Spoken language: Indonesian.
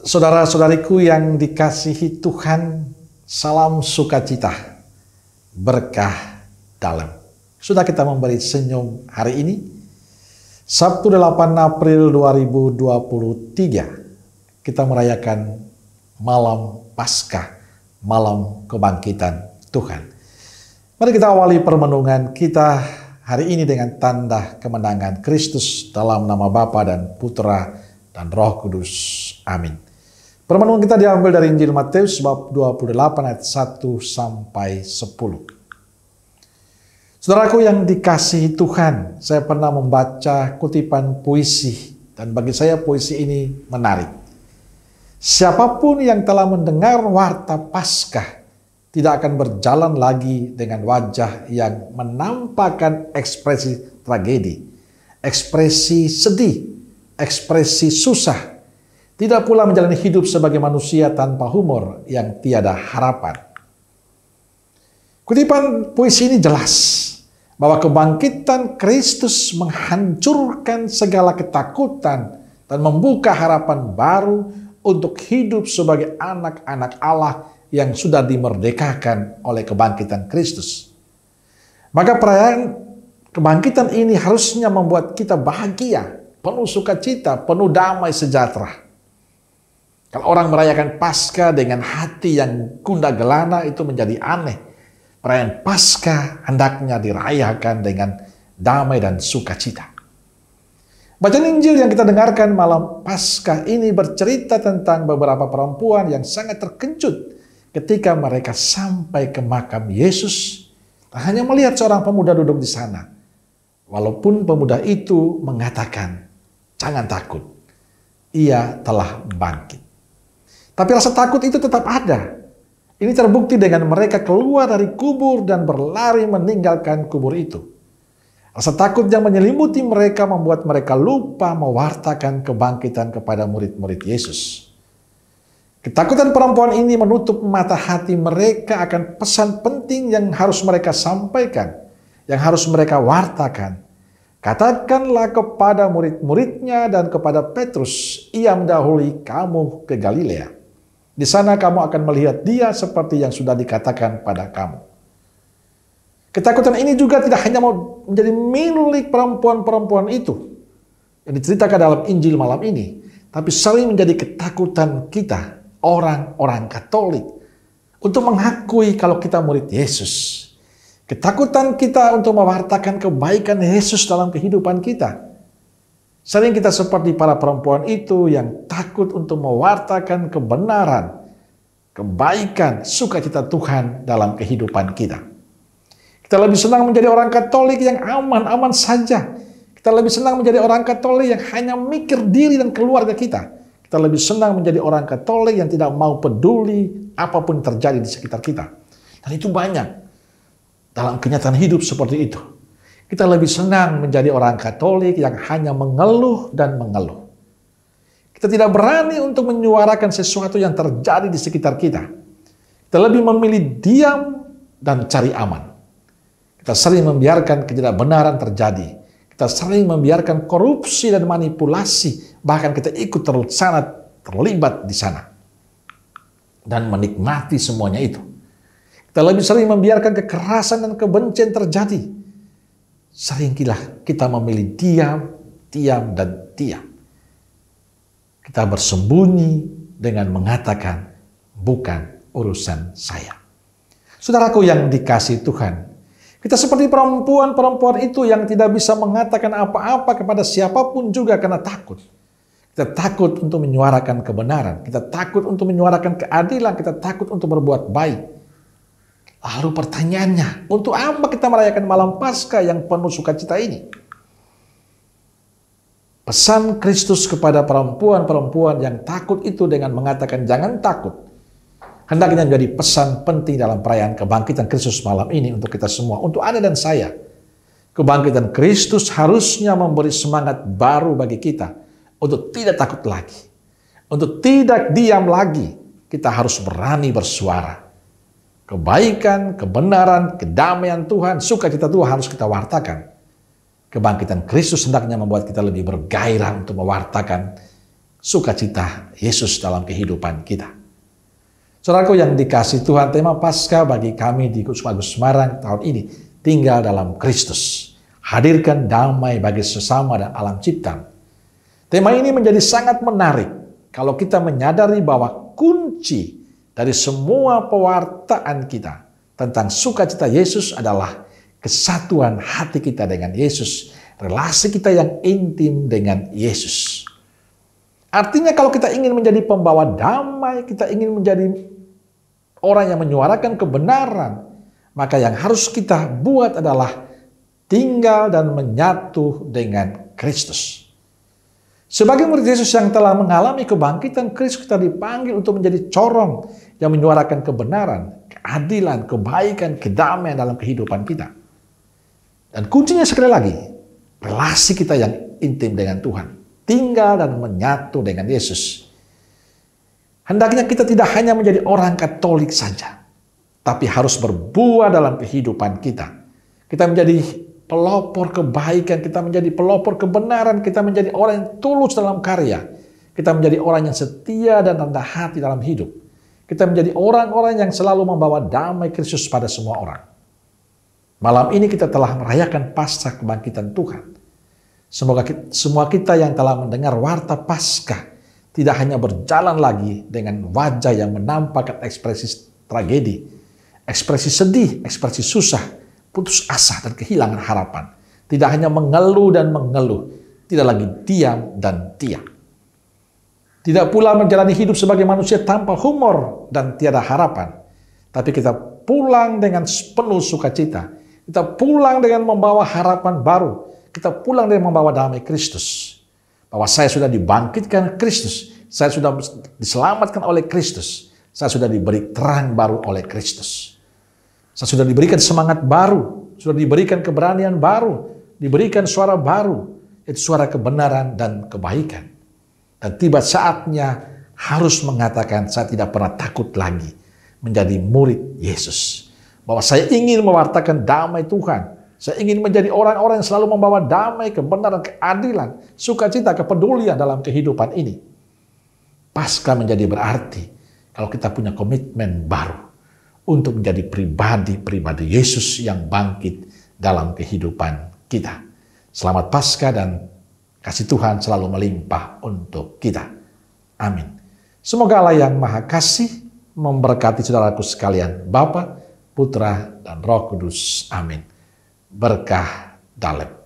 Saudara-saudariku yang dikasihi Tuhan, salam sukacita, berkah dalam. Sudah kita memberi senyum hari ini, Sabtu 8 April 2023, kita merayakan malam Paskah, malam kebangkitan Tuhan. Mari kita awali permenungan kita hari ini dengan tanda kemenangan Kristus dalam nama Bapa dan Putra dan Roh Kudus. Amin. Permenungan kita diambil dari Injil Matius bab 28 ayat 1 sampai 10. Saudaraku yang dikasihi Tuhan, saya pernah membaca kutipan puisi dan bagi saya puisi ini menarik. Siapapun yang telah mendengar warta Paskah tidak akan berjalan lagi dengan wajah yang menampakkan ekspresi tragedi, ekspresi sedih, ekspresi susah. Tidak pula menjalani hidup sebagai manusia tanpa humor yang tiada harapan. Kutipan puisi ini jelas bahwa kebangkitan Kristus menghancurkan segala ketakutan dan membuka harapan baru untuk hidup sebagai anak-anak Allah yang sudah dimerdekakan oleh kebangkitan Kristus. Maka perayaan kebangkitan ini harusnya membuat kita bahagia, penuh sukacita, penuh damai sejahtera. Kalau orang merayakan Paskah dengan hati yang gundah gelana itu menjadi aneh. Perayaan Paskah hendaknya dirayakan dengan damai dan sukacita. Bacaan Injil yang kita dengarkan malam Paskah ini bercerita tentang beberapa perempuan yang sangat terkejut ketika mereka sampai ke makam Yesus. Hanya melihat seorang pemuda duduk di sana. Walaupun pemuda itu mengatakan, "Jangan takut, ia telah bangkit." Tapi rasa takut itu tetap ada. Ini terbukti dengan mereka keluar dari kubur dan berlari meninggalkan kubur itu. Rasa takut yang menyelimuti mereka membuat mereka lupa mewartakan kebangkitan kepada murid-murid Yesus. Ketakutan perempuan ini menutup mata hati mereka akan pesan penting yang harus mereka sampaikan, yang harus mereka wartakan. Katakanlah kepada murid-muridnya dan kepada Petrus, ia mendahului kamu ke Galilea. Di sana kamu akan melihat dia seperti yang sudah dikatakan pada kamu. Ketakutan ini juga tidak hanya mau menjadi milik perempuan-perempuan itu yang diceritakan dalam Injil malam ini, tapi sering menjadi ketakutan kita, orang-orang Katolik, untuk mengakui kalau kita murid Yesus. Ketakutan kita untuk mewartakan kebaikan Yesus dalam kehidupan kita. Sering kita seperti para perempuan itu yang takut untuk mewartakan kebenaran, kebaikan, sukacita Tuhan dalam kehidupan kita. Kita lebih senang menjadi orang Katolik yang aman-aman saja. Kita lebih senang menjadi orang Katolik yang hanya mikir diri dan keluarga kita. Kita lebih senang menjadi orang Katolik yang tidak mau peduli apapun yang terjadi di sekitar kita. Dan itu banyak dalam kenyataan hidup seperti itu. Kita lebih senang menjadi orang Katolik yang hanya mengeluh dan mengeluh. Kita tidak berani untuk menyuarakan sesuatu yang terjadi di sekitar kita. Kita lebih memilih diam dan cari aman. Kita sering membiarkan ketidakbenaran terjadi. Kita sering membiarkan korupsi dan manipulasi. Bahkan kita ikut terlibat di sana. Dan menikmati semuanya itu. Kita lebih sering membiarkan kekerasan dan kebencian terjadi. Seringkali kita memilih diam, dan diam. Kita bersembunyi dengan mengatakan, bukan urusan saya. Saudaraku yang dikasihi Tuhan, kita seperti perempuan-perempuan itu yang tidak bisa mengatakan apa-apa kepada siapapun juga karena takut. Kita takut untuk menyuarakan kebenaran, kita takut untuk menyuarakan keadilan, kita takut untuk berbuat baik. Lalu pertanyaannya, untuk apa kita merayakan malam Paskah yang penuh sukacita ini? Pesan Kristus kepada perempuan-perempuan yang takut itu dengan mengatakan jangan takut, hendaknya menjadi pesan penting dalam perayaan kebangkitan Kristus malam ini untuk kita semua, untuk Anda dan saya. Kebangkitan Kristus harusnya memberi semangat baru bagi kita untuk tidak takut lagi, untuk tidak diam lagi. Kita harus berani bersuara. Kebaikan, kebenaran, kedamaian Tuhan, sukacita Tuhan harus kita wartakan. Kebangkitan Kristus hendaknya membuat kita lebih bergairah untuk mewartakan sukacita Yesus dalam kehidupan kita. Saudaraku yang dikasih Tuhan, tema Paskah bagi kami di Kusuma Agus Semarang tahun ini, tinggal dalam Kristus. Hadirkan damai bagi sesama dan alam cipta. Tema ini menjadi sangat menarik kalau kita menyadari bahwa kunci dari semua pewartaan kita tentang sukacita Yesus adalah kesatuan hati kita dengan Yesus, relasi kita yang intim dengan Yesus. Artinya kalau kita ingin menjadi pembawa damai, kita ingin menjadi orang yang menyuarakan kebenaran, maka yang harus kita buat adalah tinggal dan menyatu dengan Kristus. Sebagai murid Yesus yang telah mengalami kebangkitan Kristus, kita dipanggil untuk menjadi corong yang menyuarakan kebenaran, keadilan, kebaikan, kedamaian dalam kehidupan kita. Dan kuncinya sekali lagi, relasi kita yang intim dengan Tuhan. Tinggal dan menyatu dengan Yesus. Hendaknya kita tidak hanya menjadi orang Katolik saja, tapi harus berbuah dalam kehidupan kita. Kita menjadi pelopor kebaikan, kita menjadi pelopor kebenaran, kita menjadi orang yang tulus dalam karya. Kita menjadi orang yang setia dan rendah hati dalam hidup. Kita menjadi orang-orang yang selalu membawa damai Kristus pada semua orang. Malam ini kita telah merayakan Paskah kebangkitan Tuhan. Semoga semua kita yang telah mendengar warta Paskah tidak hanya berjalan lagi dengan wajah yang menampakkan ekspresi tragedi, ekspresi sedih, ekspresi susah, putus asa dan kehilangan harapan. Tidak hanya mengeluh dan mengeluh, tidak lagi diam dan diam. Tidak pula menjalani hidup sebagai manusia tanpa humor dan tiada harapan. Tapi kita pulang dengan penuh sukacita. Kita pulang dengan membawa harapan baru. Kita pulang dengan membawa damai Kristus. Bahwa saya sudah dibangkitkan Kristus. Saya sudah diselamatkan oleh Kristus. Saya sudah diberi terang baru oleh Kristus. Saya sudah diberikan semangat baru, sudah diberikan keberanian baru, diberikan suara baru, itu suara kebenaran dan kebaikan. Dan tiba saatnya harus mengatakan, saya tidak pernah takut lagi menjadi murid Yesus. Bahwa saya ingin mewartakan damai Tuhan. Saya ingin menjadi orang-orang yang selalu membawa damai, kebenaran, keadilan, sukacita, kepedulian dalam kehidupan ini. Paskah menjadi berarti kalau kita punya komitmen baru untuk menjadi pribadi-pribadi Yesus yang bangkit dalam kehidupan kita. Selamat Paskah dan kasih Tuhan selalu melimpah untuk kita. Amin. Semoga Allah yang Maha Kasih memberkati saudaraku sekalian, Bapa, Putra, dan Roh Kudus. Amin. Berkah Dalem.